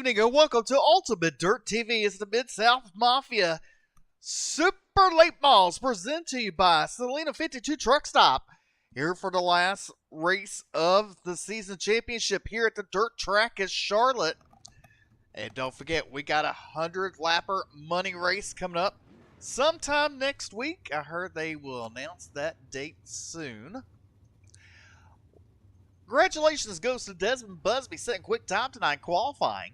evening and welcome to Ultimate Dirt TV. It's the Midsouth Mafia Super Late Models presented to you by Celina 52 Truck Stop. Here for the last race of the season championship here at the dirt track at Charlotte. And don't forget, we got a 100-lapper money race coming up sometime next week. I heard they will announce that date soon. Congratulations goes to Desmond Busby setting quick time tonight qualifying.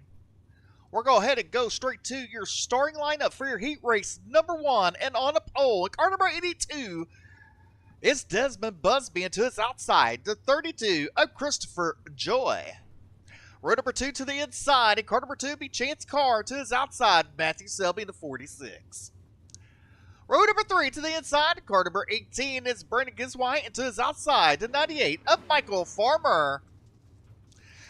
We're going to go ahead and go straight to your starting lineup for your heat race number 1. And on the pole, car number 82 is Desmond Busby, and to his outside, the 32 of Christopher Joy. Row number 2 to the inside, and car number 2 be Chance Carr. To his outside, Matthew Selby, the 46. Row number 3 to the inside, car number 18 is Brandon Giswhite, and to his outside, the 98 of Michael Farmer.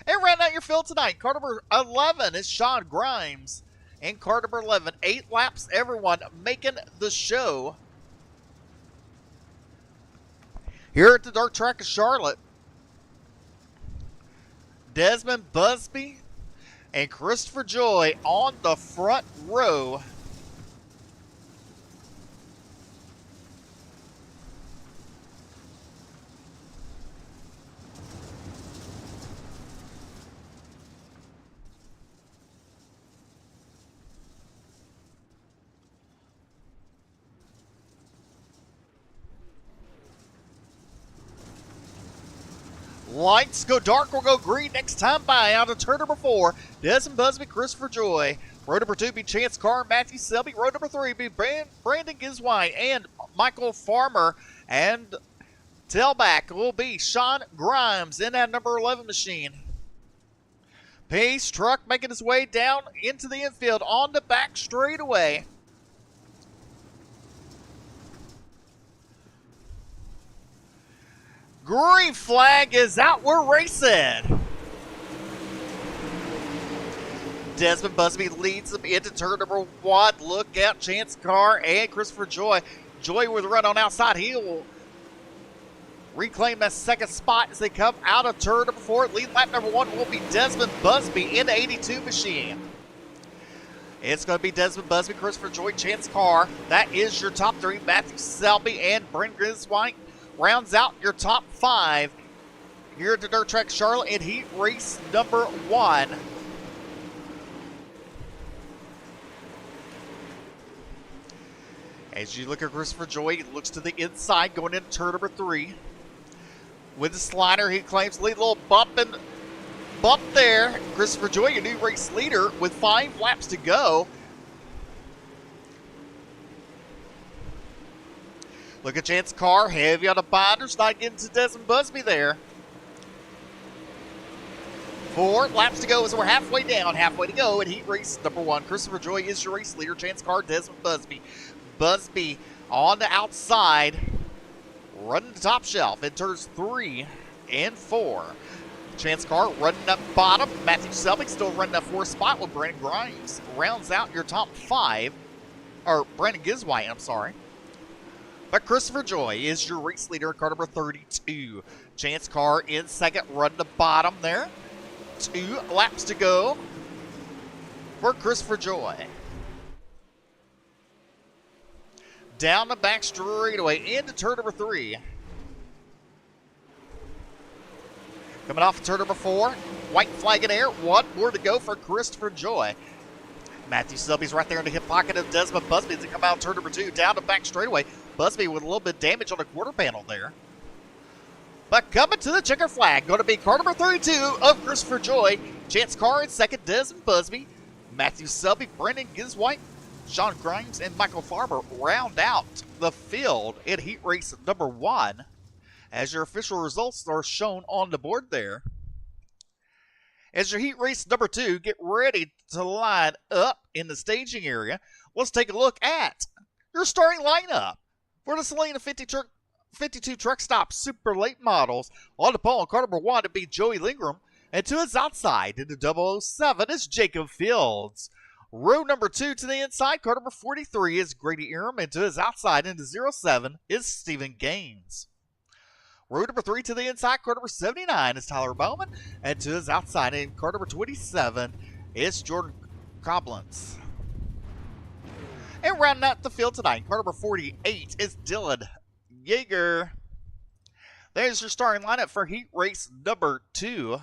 And round out your field tonight, car number 11 is Sean Grimes, and car number 11, 8 laps, everyone making the show. Here at the dirt track of Charlotte, Desmond Busby and Christopher Joy on the front row. Lights go dark, we'll go green next time by. Out of turn number 4, Desmond Busby, Christopher Joy. Row number 2 be Chance Carr, Matthew Selby. Row number 3 be Brandon Giswhite and Michael Farmer. And tailback will be Sean Grimes in that number 11 machine. Pace truck making his way down into the infield on the back straightaway. Green flag is out. We're racing. Desmond Busby leads them into turn number 1. Look out, Chance Carr and Christopher Joy. Joy with a run on outside. He will reclaim that second spot as they come out of turn number 4. Lead lap number 1 will be Desmond Busby in the 82 machine. It's going to be Desmond Busby, Christopher Joy, Chance Carr. That is your top 3. Matthew Selby and Brent Giswhite rounds out your top 5 here at the dirt track Charlotte in heat race number 1. As you look at Christopher Joy, he looks to the inside going into turn number 3. With the slider, he claims lead. A little bump there. Christopher Joy, your new race leader with 5 laps to go. Look at Chance Carr, heavy on the binders, not getting to Desmond Busby there. 4 laps to go as we're halfway down, halfway to go in heat race number 1. Christopher Joy is your race leader. Chance Carr, Desmond Busby. Busby on the outside, running the top shelf in turns 3 and 4. Chance Carr running up bottom. Matthew Selby still running that 4th spot with Brandon Grimes. Rounds out your top 5, or Brandon Giswhite, I'm sorry. But Christopher Joy is your race leader in car number 32. Chance Carr in second, running the bottom there. 2 laps to go for Christopher Joy. Down the back straightaway into turn number 3. Coming off of turn number 4. White flag in air. 1 more to go for Christopher Joy. Matthew Selby's right there in the hip pocket of Desmond Busby as they come out turn number 2. Down the back straightaway. Busby with a little bit of damage on the quarter panel there. But coming to the checker flag, going to be car number 32 of Christopher Joy. Chance Carr in second, Desmond Busby. Matthew Selby, Brandon Giswhite, Sean Grimes, and Michael Farmer round out the field in heat race number 1. As your official results are shown on the board there. As your heat race number 2, get ready to line up in the staging area. Let's take a look at your starting lineup for the Celina 52 Truck Stop Super Late Models. On the pole, car number 1 to be Joey Lingram. And to his outside, in the 007, is Jacob Fields. Row number 2 to the inside, car number 43 is Grady Eram. And to his outside, in the 07, is Stephen Gaines. Row number 3 to the inside, car number 79 is Tyler Bowman. And to his outside, in car number 27, It's Jordan Coblentz. And rounding out the field tonight, car number 48 is Dylan Yeager. There's your starting lineup for heat race number 2.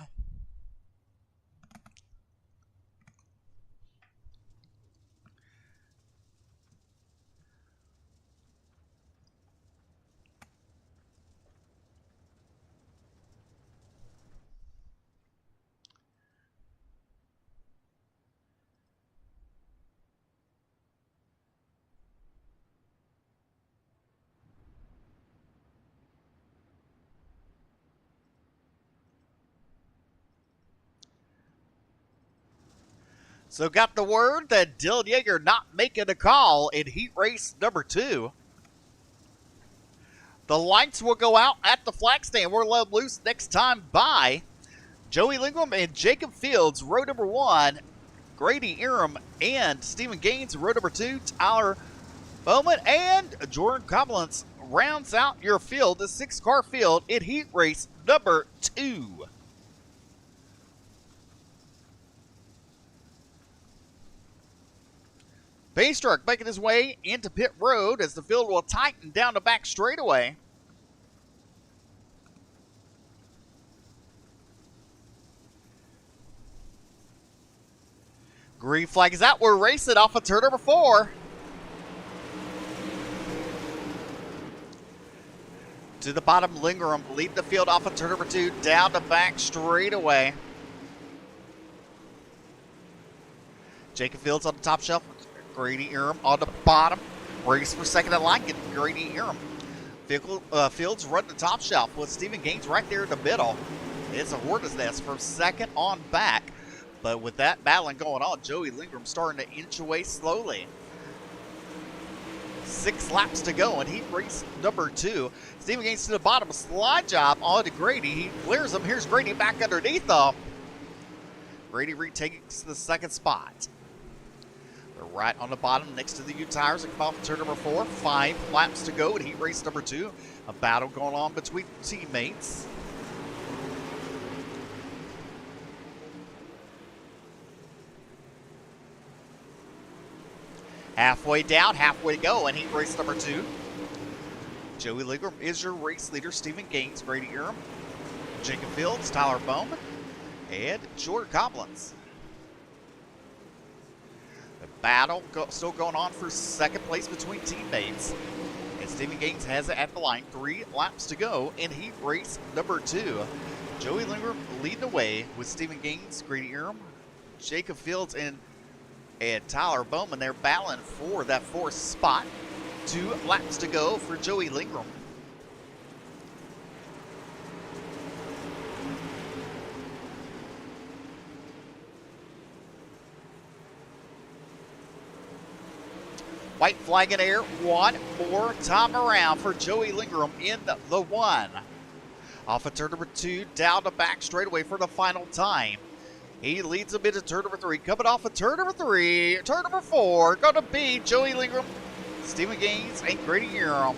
So got the word that Dylan Yeager not making a call in heat race number 2. The lights will go out at the flag stand. We're let loose next time by Joey Lingram and Jacob Fields, row number 1. Grady Iram and Stephen Gaines, row number 2. Tyler Bowman and Jordan Coblentz rounds out your field, the 6-car field in heat race number 2. Pace truck making his way into pit road as the field will tighten down the back straightaway. Green flag is out. We're racing off of turn number 4. To the bottom, Lingram leading the field off of turn number 2, down the back straightaway. Jacob Fields on the top shelf. Grady Iram on the bottom. Race for second in line, getting Grady Iram. Fields run the top shelf with Stephen Gaines right there in the middle. It's a hornet's nest from second on back. But with that battling going on, Joey Lingram starting to inch away slowly. 6 laps to go in heat race number 2. Stephen Gaines to the bottom, slide job on to Grady. He clears him. Here's Grady back underneath him. Grady retakes the second spot. They're right on the bottom next to the U tires and come off turn number 4. 5 laps to go in heat race number 2. A battle going on between teammates. Halfway down, halfway to go in heat race number 2. Joey Lingram is your race leader. Stephen Gaines, Grady Iram, Jacob Fields, Tyler Bowman, and Jordan Coblentz. The battle still going on for second place between teammates. And Stephen Gaines has it at the line. 3 laps to go in heat race number 2. Joey Lingram leading the way with Stephen Gaines, Grady Iram, Jacob Fields, and Tyler Bowman. They're battling for that 4th spot. 2 laps to go for Joey Lingram. White flag in air, one more time around for Joey Lingram in the 1. Off of turn number 2, down the back straightaway for the final time. He leads them into turn number 3. Coming off of turn number 3, turn number 4, going to be Joey Lingram, Stephen Gaines, and Grady Iram.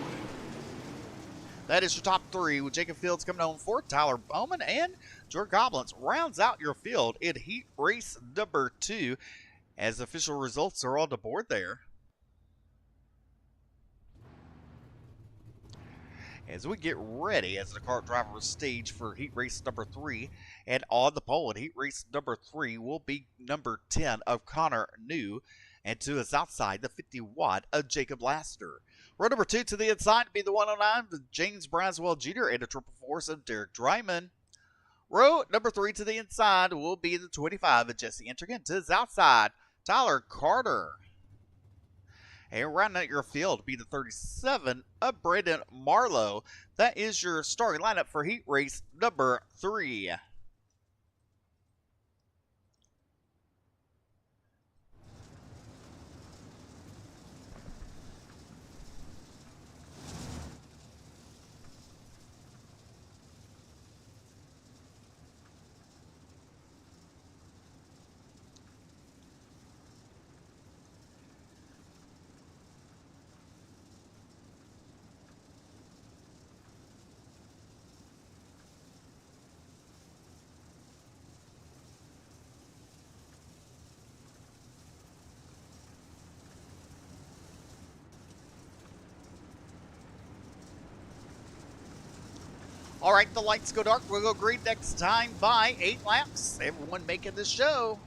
That is your top 3 with Jacob Fields coming home 4th. Tyler Bowman and Jordan Coblentz rounds out your field in heat race number 2 as official results are on the board there. As we get ready as the kart driver stage for heat race number 3, and on the pole in heat race number 3 will be number 10 of Connor New, and to his outside the 50 watt of Jacob Laster. Row number 2 to the inside to be the 109 of James Braswell Jr. and the triple force of Derek Dryman. Row number 3 to the inside will be the 25 of Jesse Entrigan. To his outside, Tyler Carter. And rounding out your field be the 37 of Brandon Marlowe. That is your starting lineup for heat race number 3. All right, the lights go dark. We'll go green next time by 8 laps. Everyone making the show.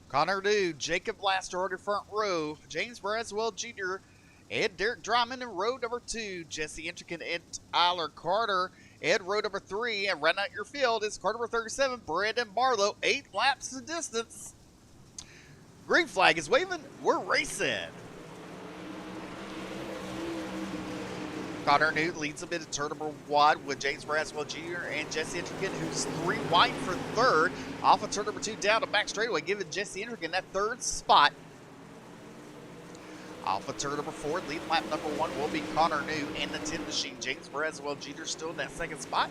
Connor Dew, Jacob Laster on the front row, James Braswell Jr., Ed Derek Drummond in row number 2, Jesse Intrican and Tyler Carter, Ed row number 3, and running out your field is car number 37, Brandon Marlowe, 8 laps the distance. Green flag is waving, we're racing. Connor Newt leads them into turn number 1 with James Braswell Jr. and Jesse Intrican, who's 3 wide for third. Off of turn number 2 down to back straightaway, giving Jesse Intrican that third spot. Off of turn number 4, lead lap number 1 will be Connor New and the 10 machine. James Braswell Jr. still in that second spot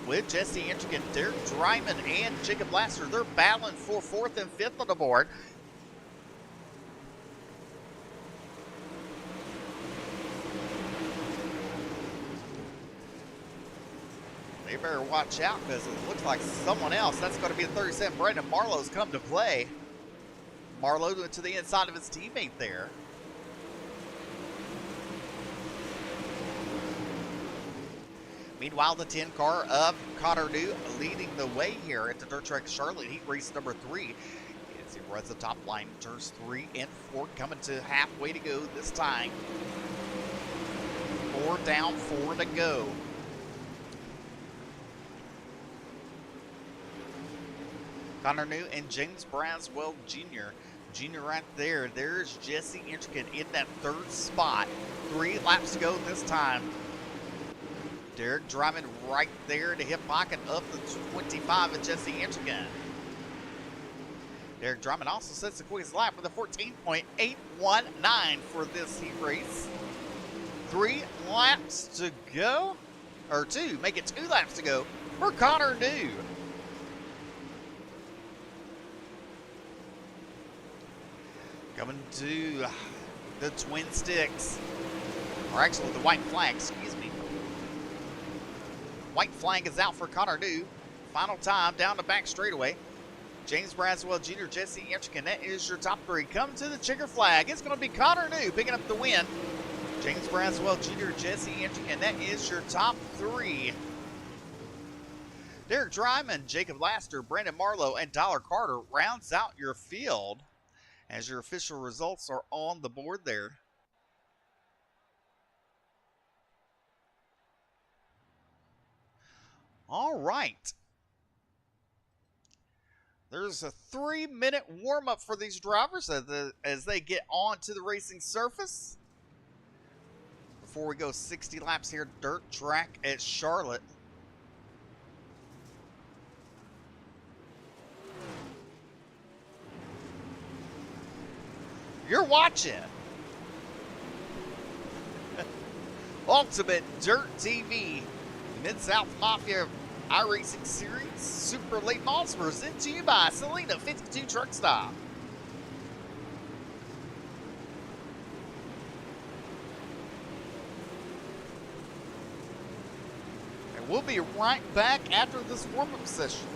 with Jesse Intrican, Derek Dryman, and Jacob Laster. They're battling for 4th and 5th on the board. They better watch out because it looks like someone else. That's going to be the 37. Brandon Marlowe's come to play. Marlowe went to the inside of his teammate there. Meanwhile, the 10 car of Connor New leading the way here at the Dirt Track Charlotte Heat Race number 3. As he runs the top line, turns 3 and 4, coming to halfway to go this time. 4 down, 4 to go. Connor New and James Braswell Jr. Jr. right there. There's Jesse Intrican in that third spot. 3 laps to go this time. Derek Drummond right there in the hip pocket of the 25 of Jesse Intrican. Derek Drummond also sets the quickest lap with a 14.819 for this heat race. 3 laps to go, or 2, make it 2 laps to go for Connor New. Coming to the Twin Sticks, or actually the white flag, excuse me. White flag is out for Connor New. Final time down the back straightaway. James Braswell Jr., Jesse Intrican, that is your top 3. Come to the checker flag. It's going to be Connor New picking up the win. James Braswell Jr., Jesse Intrican, that is your top 3. Derek Dryman, Jacob Laster, Brandon Marlowe, and Tyler Carter rounds out your field as your official results are on the board there. All right. There's a 3-minute warm-up for these drivers as they get onto the racing surface. Before we go 60 laps here, dirt track at Charlotte. You're watching Ultimate Dirt TV, Midsouth Mafia iRacing Series Super Late Models presented to you by Celina 52 Truck Stop. And we'll be right back after this warm-up session.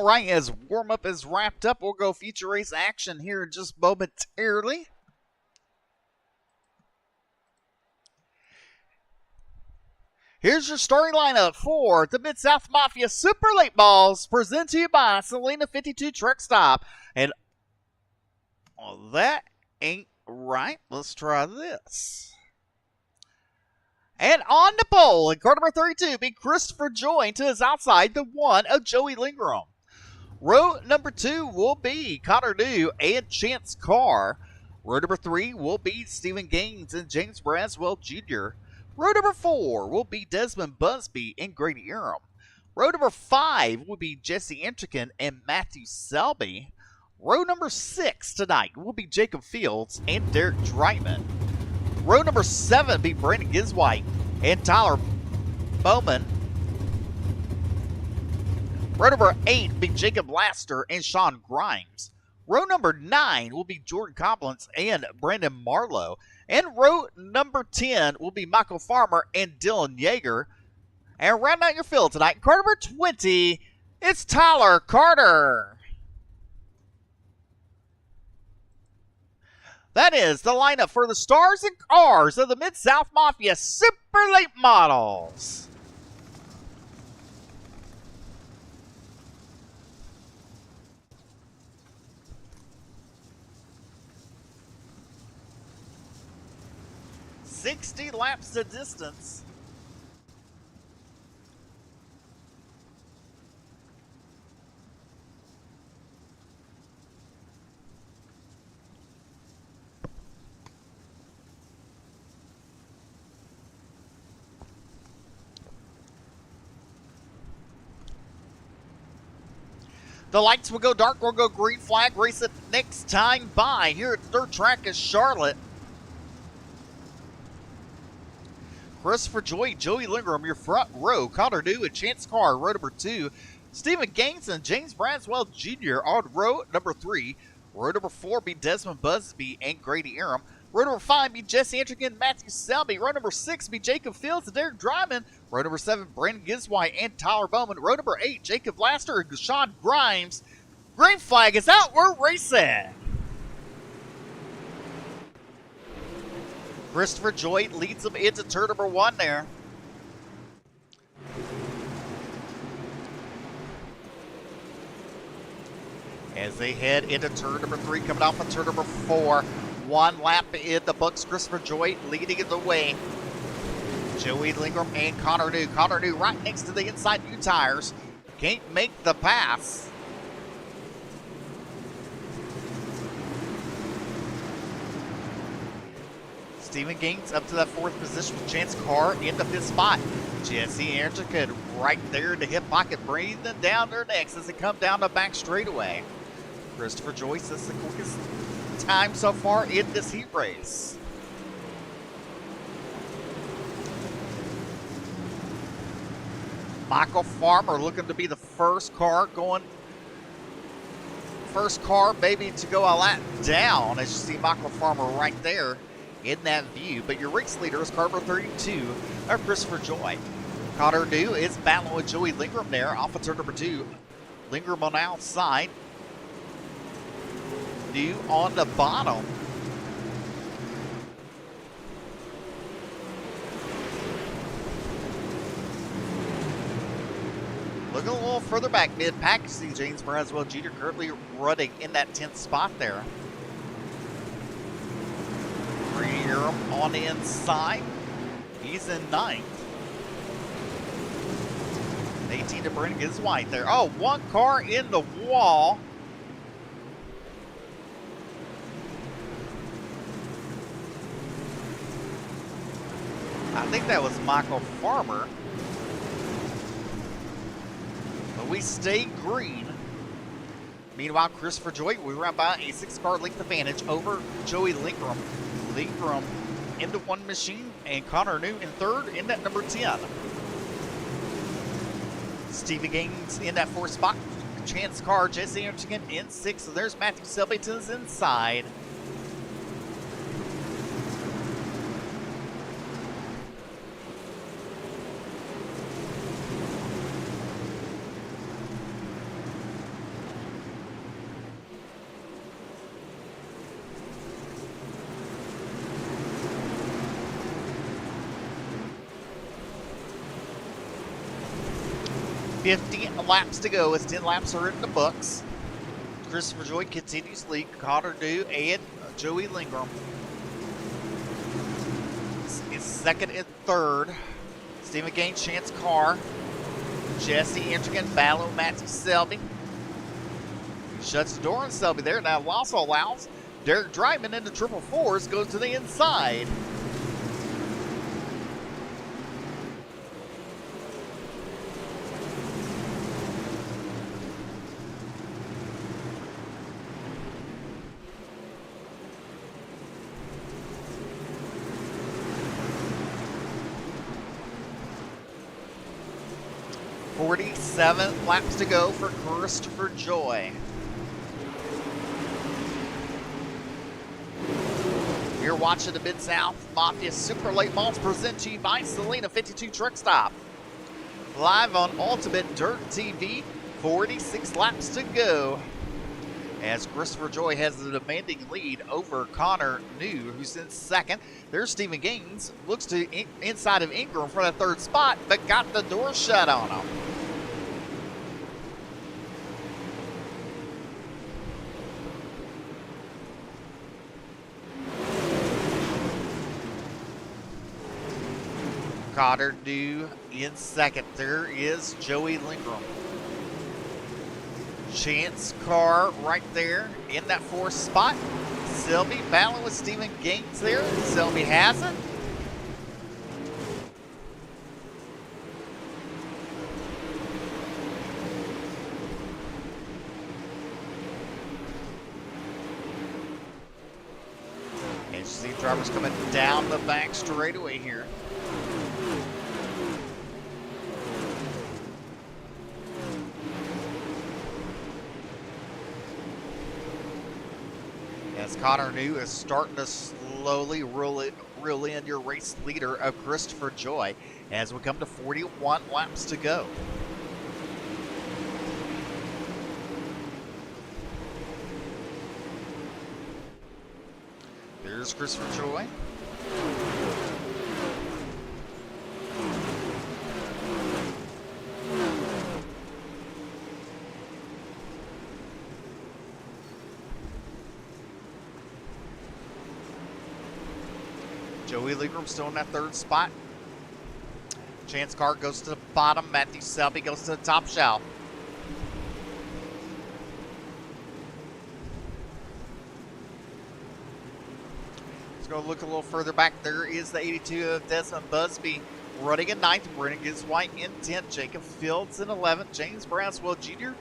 All right, as warm-up is wrapped up, we'll go feature race action here just momentarily. Here's your starting lineup for the Midsouth Mafia Super Late Balls, presented to you by Celina 52 Truck Stop. And that ain't right. Let's try this. And on the pole, in car number 32, be Christopher Joy to his outside, the one of Joey Lingram. Row number 2 will be Connor New and Chance Carr. Row number 3 will be Stephen Gaines and James Braswell Jr. Row number 4 will be Desmond Busby and Grady Eram. Row number 5 will be Jesse Entrican and Matthew Selby. Row number 6 tonight will be Jacob Fields and Derek Dreitman. Row number 7 will be Brandon Giswhite and Tyler Bowman. Row number 8 will be Jacob Laster and Sean Grimes. Row number 9 will be Jordan Collins and Brandon Marlowe. And row number 10 will be Michael Farmer and Dylan Yeager. And rounding out your field tonight, car number 20, it's Tyler Carter. That is the lineup for the stars and cars of the Mid-South Mafia Super Late Models. $60 laps to distance. The lights will go dark, we'll go green flag, race it next time by. Here at the third track is Charlotte. Christopher Joy, Joey Lingram, your front row. Connor New and Chance Carr, row number 2. Stephen Gaines and James Braswell Jr. on row number 3. Row number 4 be Desmond Busby and Grady Eram. Row number 5 be Jesse Entrican and Matthew Selby. Row number 6 be Jacob Fields and Derek Dryman. Row number 7, Brandon Giswhite and Tyler Bowman. Row number 8, Jacob Laster and Sean Grimes. Green flag is out, we're racing. Christopher Joy leads them into turn number 1 there. As they head into turn number 3, coming off of turn number 4. 1 lap in the books, Christopher Joy leading the way. Joey Lingram and Connor New. Connor New right next to the inside new tires. Can't make the pass. Stephen Gaines up to that 4th position with Chance Carr in the 5th spot. Jesse Entrican right there in the hip pocket, breathing down their necks as they come down the back straightaway. Christopher Joyce is the quickest time so far in this heat race. Michael Farmer looking to be the first car maybe to go a lap down, as you see Michael Farmer right there in that view. But your race leader is car number 32, Christopher Joy. Connor New is battling with Joey Lingram there off of turn number 2. Lingram on the outside. New on the bottom. Looking a little further back mid-pack, you see James Braswell Jr. currently running in that 10th spot there. Grady Eram on the inside. He's in 9th. 18 to Brandon Giswhite there. Oh, 1 car in the wall. I think that was Michael Farmer. But we stay green. Meanwhile, Christopher Joy, we run by a 6-car length advantage over Joey Lingram. Lingram into 1 machine, and Connor New in 3rd in that number 10. Stephen Gaines in that 4th spot. Chance Carr, Jesse Entrican in 6th. So there's Matthew Selby to his inside. 50 laps to go as 10 laps are in the books. Christopher Joy continues to lead Connor Dew and Joey Lingram. In second and third, Stephen Gaines, Chance Carr, Jesse Entrigan, Ballo, Matthew Selby. Shuts the door on Selby there. Now also allows Derek Dryman into triple fours, goes to the inside. .47 laps to go for Christopher Joy. You're watching the Midsouth Mafia Super Late Models presented to you by Celina 52 Truck Stop. Live on Ultimate Dirt TV, 46 laps to go. As Christopher Joy has the demanding lead over Connor New, who's in second. There's Stephen Gaines, looks to inside of Ingram for that third spot, but got the door shut on him. Connor New in second. There is Joey Lingram. Chance Carr right there in that fourth spot. Selby battling with Stephen Gaines there. Selby has it. And you see drivers coming down the back straightaway here. As Connor New is starting to slowly reel in your race leader of Christopher Joy as we come to 41 laps to go. There's Christopher Joy. Joey Lingram still in that third spot. Chance Carr goes to the bottom. Matthew Selby goes to the top shelf. Let's go look a little further back. There is the 82 of Desmond Busby running in 9th. Brennan Gibbs White in 10th. Jacob Fields in 11th. James Braswell Jr.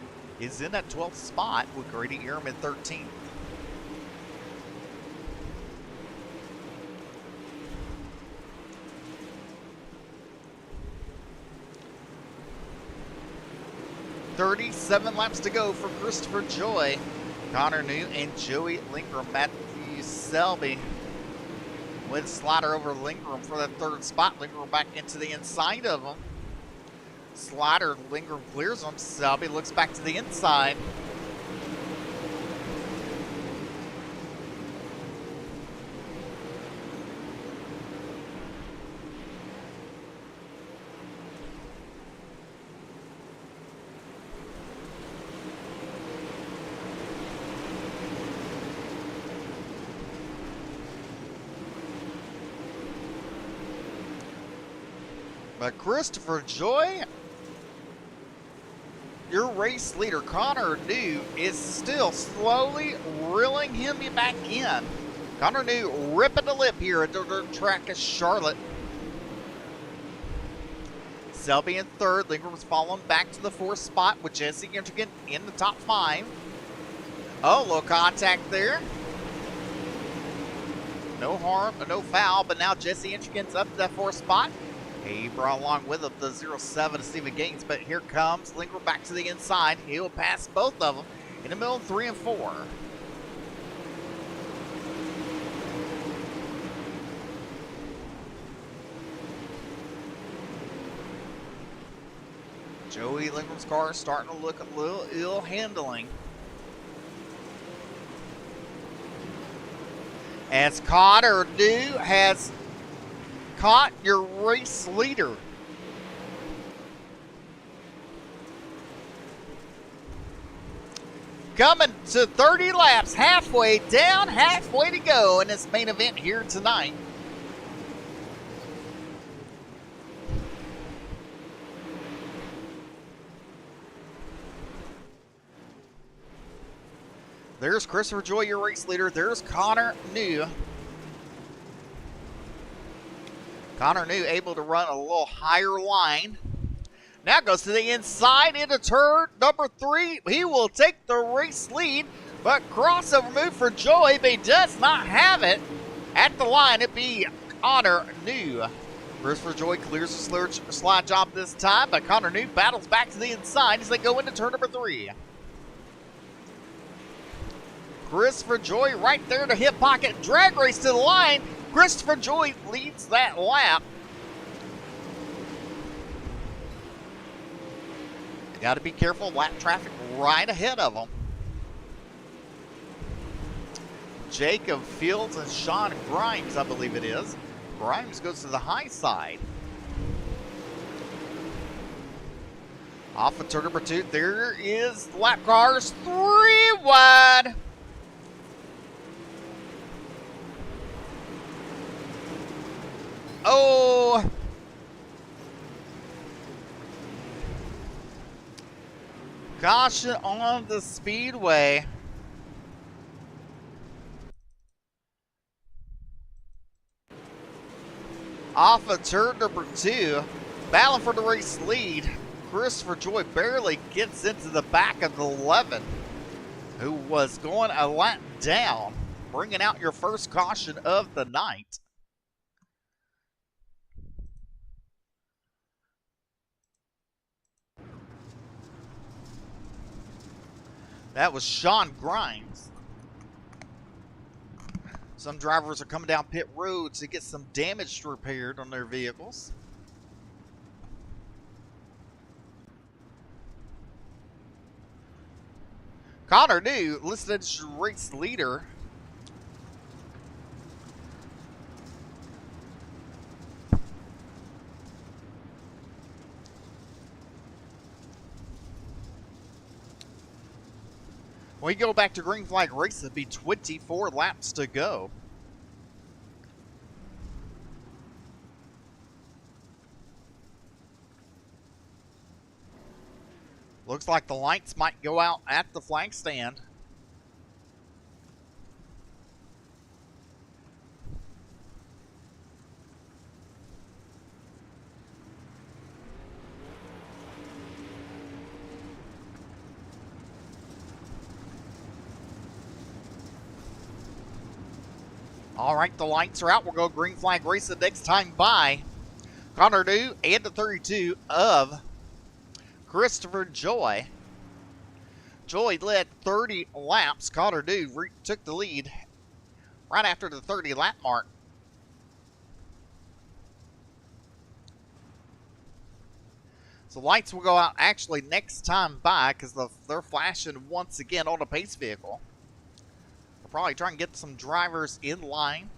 is in that 12th spot with Grady Ehrman in 13th. .37 laps to go for Christopher Joy, Connor New, and Joey Lingram. Matthew Selby with slider over Lingram for that third spot. Lingram back into the inside of him. Slider, Lingram clears him. Selby looks back to the inside. But Christopher Joy, your race leader, Connor New, is still slowly reeling him back in. Connor New ripping the lip here at the dirt track of Charlotte. Selby in third. Lingram's falling back to the fourth spot with Jesse Entrigan in the top 5. Oh, low contact there. No harm, no foul, but now Jesse Entrigan's up to that fourth spot. He brought along with him the 07 Stephen Gaines, but here comes Lingram back to the inside. He'll pass both of them in the middle of 3 and 4. Joey Lingram's car is starting to look a little ill handling. As Connor New has caught your race leader. coming to 30 laps, halfway down, halfway to go in this main event here tonight. There's Christopher Joy, your race leader. There's Connor New. Connor New able to run a little higher line. Now goes to the inside into turn number 3. He will take the race lead, but crossover move for Joy, but he does not have it at the line. It'd be Connor New. Christopher Joy clears the slide job this time, but Connor New battles back to the inside as they go into turn number 3. Christopher Joy right there to hip pocket. Drag race to the line. Christopher Joy leads that lap. Got to be careful. Lap traffic right ahead of them. Jacob Fields and Sean Grimes, I believe it is. Grimes goes to the high side. Off of turn number 2. There is the lap cars 3 wide. Oh! Caution on the speedway. Off of turn number 2. Battling for the race lead. Christopher Joy barely gets into the back of the 11, who was going a lap down, bringing out your first caution of the night. That was Sean Grimes. Some drivers are coming down pit road to get some damage repaired on their vehicles. Connor New listed as your race leader. When we go back to green flag race, it'll be 24 laps to go. Looks like the lights might go out at the flag stand. All right, the lights are out. We'll go green flag race the next time by. Connor New and the 32 of Christopher Joy. Joy led 30 laps. Connor New took the lead right after the 30 lap mark. So lights will go out actually next time by because they're flashing once again on a pace vehicle. Probably try and get some drivers in line.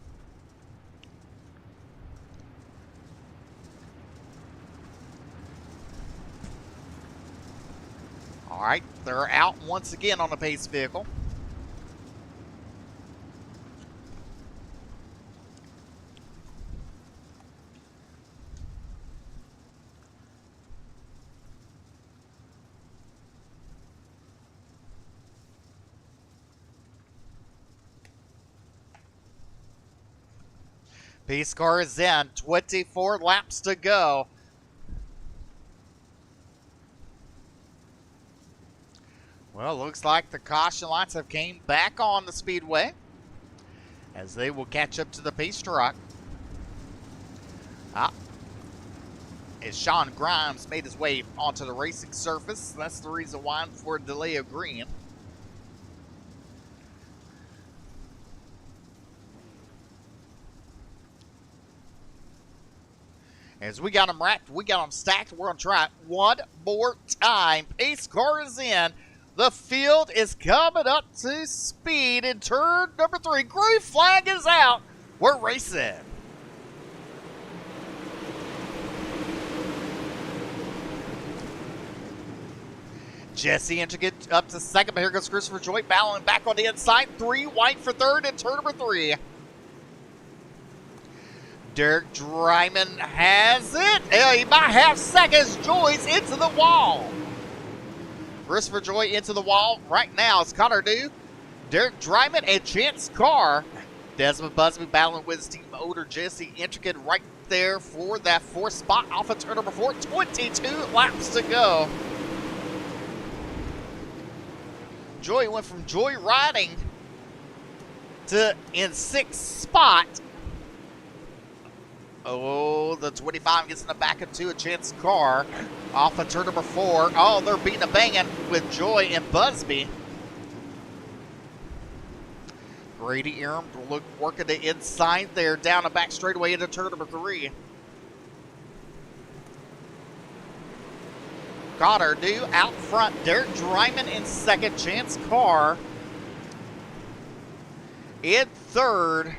All right, they're out once again on the pace vehicle. Pace car is in. 24 laps to go. Well, looks like the caution lights have came back on the speedway as they will catch up to the pace truck. As Sean Grimes made his way onto the racing surface, that's the reason why for a delay of green. As we got them wrapped, we got them stacked. We're going to try it one more time. Pace car is in. The field is coming up to speed in turn number 3. Green flag is out. We're racing. Jesse Intricate up to second, but here goes Christopher Joy battling back on the inside. 3 wide for third in turn number 3. Derek Dryman has it. He might have seconds. Joy's into the wall. Christopher Joy into the wall right now. It's Connor Dew, Derek Dryman, and Chance Carr. Desmond Busby battling with his team owner Jesse Intricate right there for that 4th spot off of turn number 4. 22 laps to go. Joy went from joy riding to in 6th spot. Oh, the 25 gets in the back of 2 of Chance Carr off of turn number 4. Oh, they're beating a banging with Joy and Busby. Grady Eram working the inside there, down the back straightaway into turn number 3. Connor Dew out front. Derek Dryman in second. Chance Carr in third.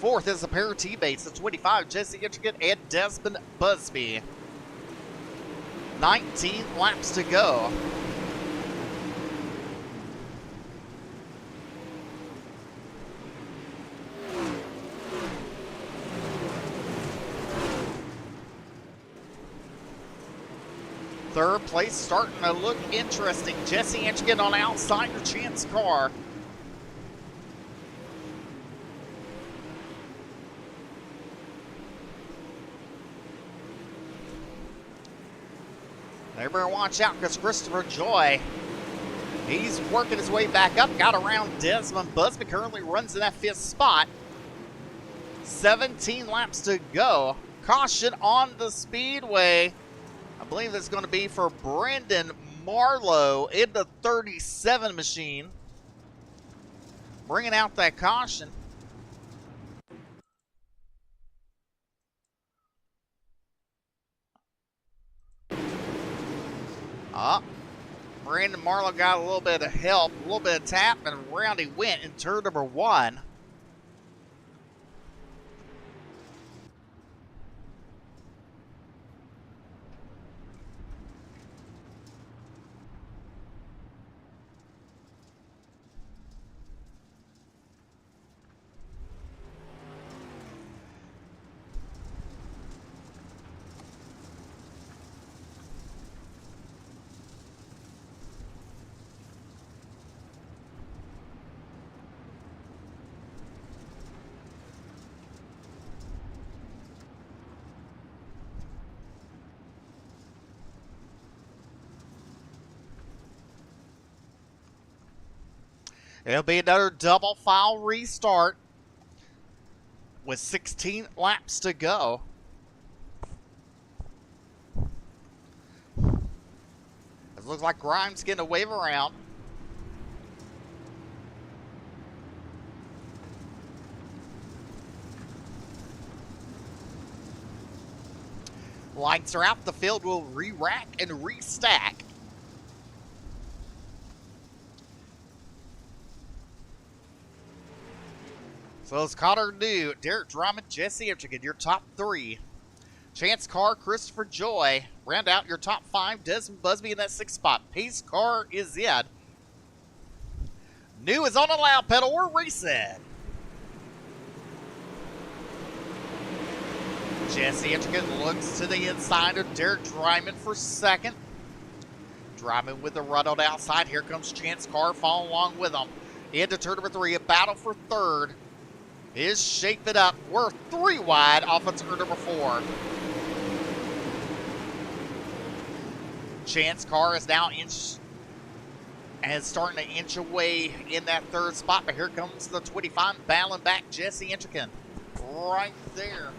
4th is a pair of teammates, the 25, Jesse Intricate and Desmond Busby. 19 laps to go. Third place starting to look interesting. Jesse Intricate on the outside for Chance Carr. Everybody watch out because Christopher Joy, he's working his way back up. Got around Desmond Busby, currently runs in that 5th spot. 17 laps to go. Caution on the speedway. I believe that's going to be for Brandon Marlowe in the 37 machine. Bringing out that caution. Brandon Marlowe got a little bit of help, a little bit of tap, and around he went in turn number 1. It'll be another double file restart with 16 laps to go. It looks like Grimes getting a wave around. Lights are out. The field will re-rack and restack. So it's Connor Dew, Derek Drummond, Jesse Intricate, your top 3. Chance Carr, Christopher Joy, round out your top 5. Desmond Busby in that 6th spot. Pace Car is in. New is on the loud pedal. We're reset. Jesse Intricate looks to the inside of Derek Dryman for 2nd. Dryman with the run on the outside. Here comes Chance Carr following along with him. Into turn number 3, a battle for 3rd. Is shaping up. We're 3 wide off of turn number 4. Chance Carr is now starting to inch away in that 3rd spot, but here comes the 25 battling back Jesse Intricate. Right there.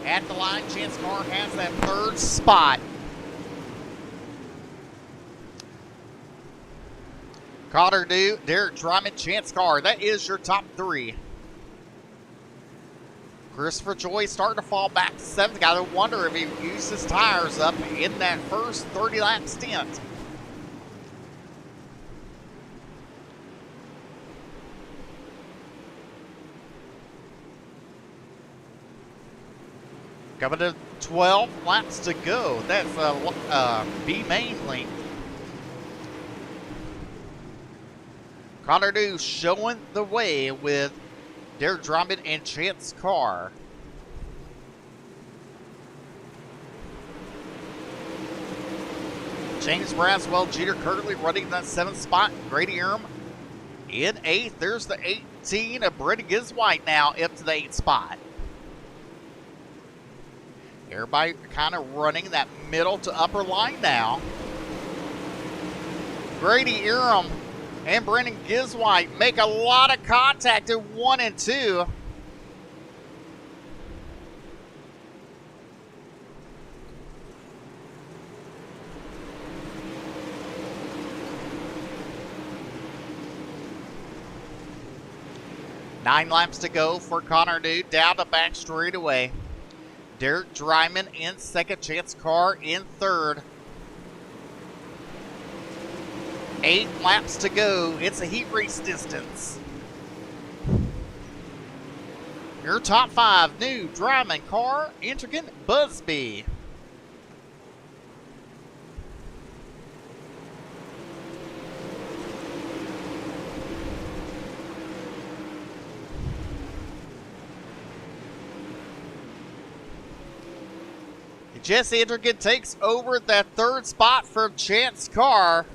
At the line, Chance Carr has that 3rd spot. Connor Dew, Derek Drummond, Chance Carr. That is your top 3. Christopher Joy starting to fall back to 7th. Got to wonder if he used his tires up in that first 30-lap stint. Coming to 12 laps to go. That's B main length. Connor New showing the way with Derek Drummond and Chance Carr. James Braswell Jeter currently running that 7th spot. Grady Earham in 8th. There's the 18 of Brendan Giswhite now up to the 8th spot. Everybody kind of running that middle to upper line now. Grady Earham and Brendan Giswhite make a lot of contact at 1 and 2. Nine laps to go for Connor New down the back straightaway. Derek Dryman in second, Chance Carr in third. 8 laps to go. It's a heat race distance. Your top 5, New, Dryman, Carr, Intrigan, Busby. Jesse Intrigan takes over that 3rd spot from Chance Carr.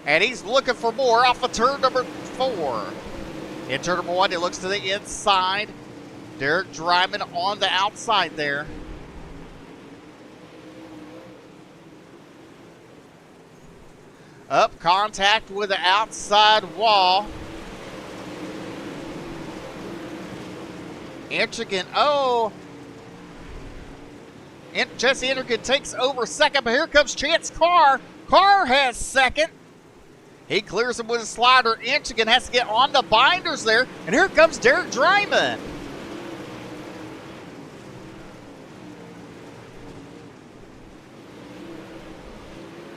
And he's looking for more off of turn number 4. In turn number 1, he looks to the inside. Derek Dryman on the outside there. Up contact with the outside wall. Intrigan, and Jesse Intrigan takes over second, but here comes Chance Carr. Carr has second. He clears him with a slider. Intrigan has to get on the binders there, and here comes Derek Dryman.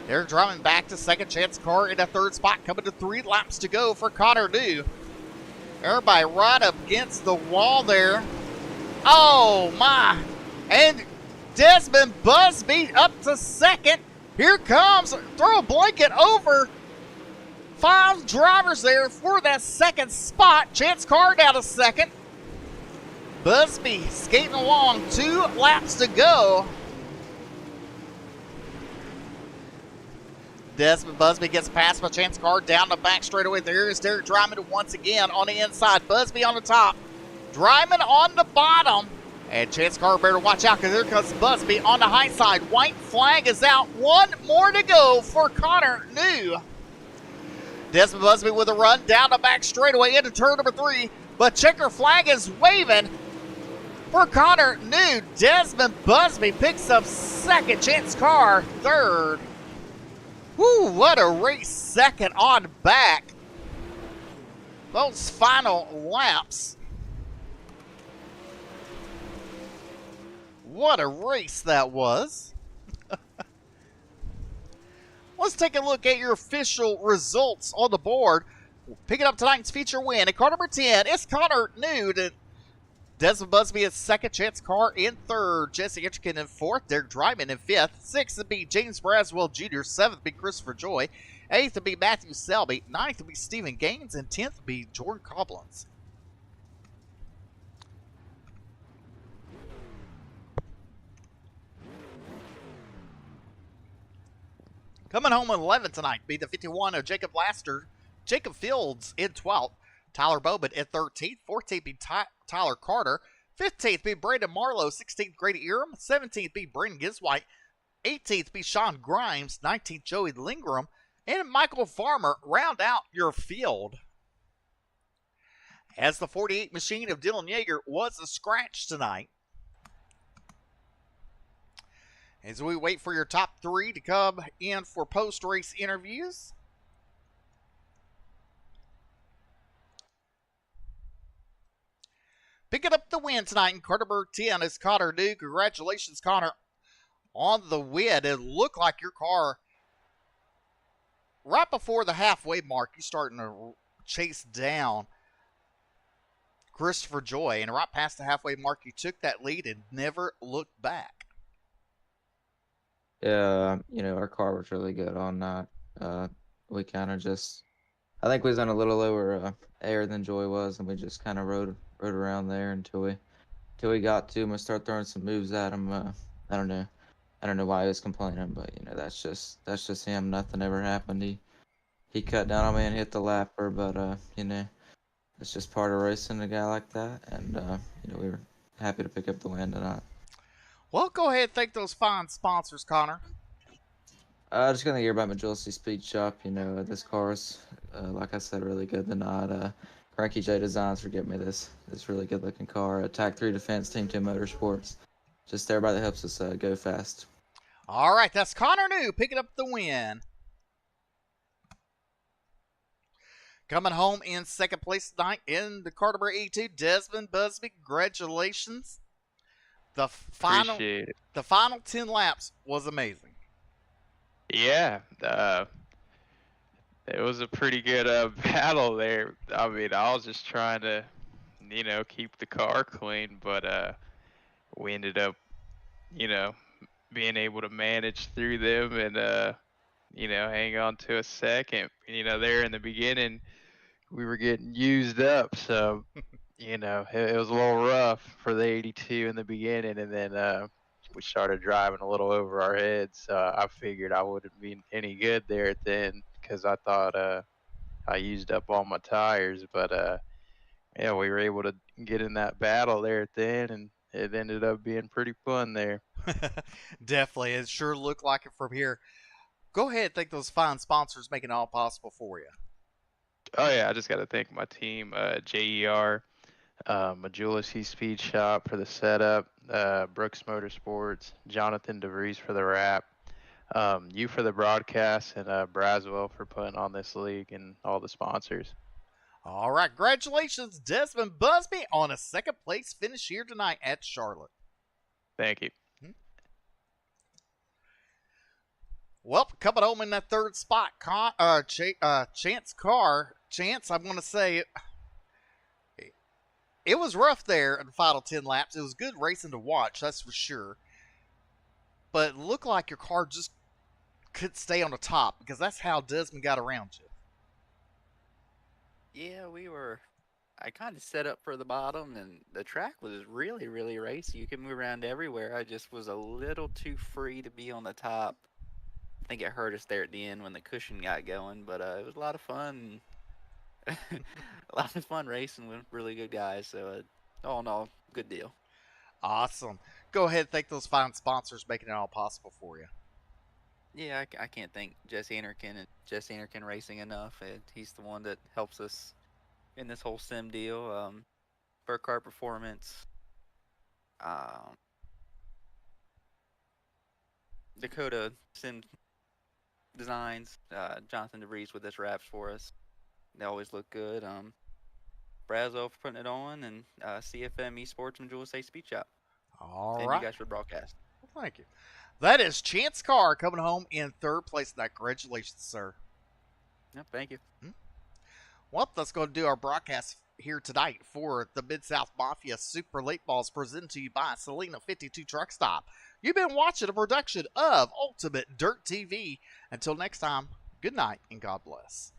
Derek Dryman back to second, Chance Carr in the 3rd spot, coming to 3 laps to go for Connor New. Everybody right up against the wall there. Oh my, and Desmond Busby up to second. Here comes, throw a blanket over 5 drivers there for that 2nd spot. Chance Carr down to second. Busby skating along, 2 laps to go. Desmond Busby gets past by Chance Carr down the back straightaway. There is Derek Dryman once again on the inside. Busby on the top. Dryman on the bottom. And Chance Carr better watch out because here comes Busby on the high side. White flag is out. 1 more to go for Connor New. Desmond Busby with a run down the back straightaway into turn number 3. But checker flag is waving for Connor New. Desmond Busby picks up second. Chance Carr third. Woo, what a race second on back. Those final laps. What a race that was. Let's take a look at your official results on the board. Picking up tonight's feature win at car number 10, it's Connor New. Desmond Busby in second, Chance Carr in third, Jesse Intrigan in fourth, Derek Dryman in fifth, sixth would be James Braswell Jr., seventh would be Christopher Joy, eighth would be Matthew Selby, ninth would be Stephen Gaines, and 10th would be Jordan Coblins. Coming home in 11th tonight be the 51 of Jacob Laster, Jacob Fields in 12th, Tyler Bowman in 13th, 14th be Tyler Carter, 15th be Brandon Marlowe, 16th Grady Earham, 17th be Brendan Giswhite, 18th be Sean Grimes, 19th Joey Lingram, and Michael Farmer round out your field. As the 48 machine of Dylan Yeager was a scratch tonight. As we wait for your top 3 to come in for post-race interviews. Picking up the win tonight in car number 10 is Connor New. Congratulations, Connor, on the win. It looked like your car, right before the halfway mark, you're starting to chase down Christopher Joy, and right past the halfway mark, you took that lead and never looked back. Yeah, our car was really good on that. We kind of just, I think we was on a little lower air than Joy was, and we just kind of rode around there until we got to him and start throwing some moves at him. I don't know, I don't know why he was complaining, but that's just him. Nothing ever happened. He cut down on me and hit the lapper, but it's just part of racing a guy like that, and we were happy to pick up the win tonight. Well, go ahead and thank those fine sponsors, Connor. Just gonna hear about Majority Speed Shop. This car is, like I said, really good tonight. Cranky J Designs for getting me this really good looking car. Tag 3 Defense, Team 2 Motorsports. Just everybody that helps us go fast. All right, that's Connor New picking up the win. Coming home in second place tonight in the car number 82, Desmond Busby. Congratulations. The final, Appreciate it. the final 10 laps was amazing. Yeah, it was a pretty good battle there. I mean, I was just trying to, keep the car clean, but we ended up, you know, being able to manage through them and hang on to a second. There in the beginning, we were getting used up, so it was a little rough for the 82 in the beginning, and then we started driving a little over our heads. So I figured I wouldn't be any good there at the end because I thought I used up all my tires. But yeah, we were able to get in that battle there at the end, and it ended up being pretty fun there. Definitely. It sure looked like it from here. Go ahead and thank those fine sponsors making it all possible for you. Oh yeah, I just got to thank my team, JER, Majulisi Speed Shop for the setup, Brooks Motorsports, Jonathan DeVries for the wrap, you for the broadcast, and Braswell for putting on this league and all the sponsors. All right. Congratulations, Desmond Busby, on a second place finish here tonight at Charlotte. Thank you. Well, coming home in that third spot, Chance Carr. Chance, I'm going to say it was rough there in the final 10 laps. It was good racing to watch, that's for sure. But it looked like your car just couldn't stay on the top because that's how Desmond got around you. Yeah, I kind of set up for the bottom, and the track was really, really racy. You could move around everywhere. I just was a little too free to be on the top. I think it hurt us there at the end when the cushion got going, but it was a lot of fun. A lot of fun racing with really good guys. So, all in all, good deal. Awesome. Go ahead and thank those fine sponsors making it all possible for you. Yeah, I can't thank Jesse Anderkin and Jesse Anderkin Racing enough. He's the one that helps us in this whole sim deal. Burkhardt Performance, um, Dakota Sim Designs, Jonathan DeVries with this wraps for us. They always look good. Brazo for putting it on, and CFM Esports and Jewel Say Speed Shop. All And right. you guys for the broadcast. Well, thank you. That is Chance Carr coming home in third place tonight. Congratulations, sir. Yep, thank you. Well, that's going to do our broadcast here tonight for the Midsouth Mafia Super Late Balls presented to you by Celina 52 Truck Stop. You've been watching a production of Ultimate Dirt TV. Until next time, good night and God bless.